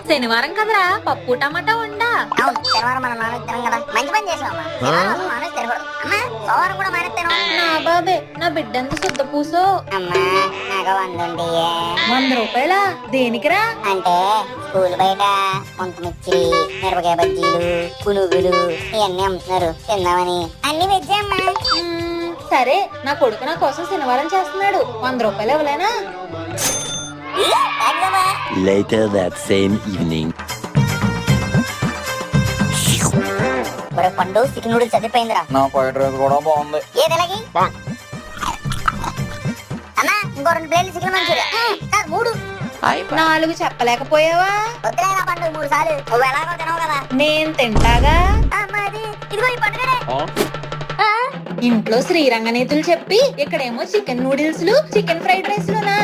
శనివారం కదరా, పప్పు టమాటా వండా. అవును, శనివారం మనం నాన్ వెజ్ తినం కదా. మంచి పని చేసావమ్మా. శనివారం అసలు నాన్ వెజ్ తినకూడదు. అమ్మా, సోమవారం కూడా మానేస్తాను. నా బాబే, నా బిడ్డంత శుద్ధ పూసో. అమ్మా, నాకు 100 ఉండియే. 100 రూపాయలా? దేనికిరా? అంటే స్కూల్ బయట ముంతమిర్చి, మిరపకాయ బజ్జీలు, పునుగులు ఇవన్నీ అమ్ముతున్నారు, తిందామని. అన్ని వెజ్జే అమ్మా. సరే, నా కొడుకు నా కోసం శనివారం చేస్తున్నాడు. 100 రూపాయలు ఇవ్వలేనా? Later that same evening. పండు చికెన్ నూడిల్స్ చదివిపోయిందిరా. నా ఫ్రైడ్ రైస్ కూడా బాగుంది. ఏదెలాగి అన్నా, ఇంకో 2 ప్లేట్లు చికెన్ మంచూరియా. 3. 4 చెప్పలేకపోయావా? వద్దులేదా పండు, 3 సార్లు. నువ్వు ఎలాగో తినవు కదా. నేను తింటాగా. అది ఇదిగో ఈ పండుగనే. ఇంట్లో శ్రీరంగ నీతులు చెప్పి ఇక్కడేమో చికెన్ నూడిల్స్ లు, చికెన్ ఫ్రైడ్ రైస్ లునా?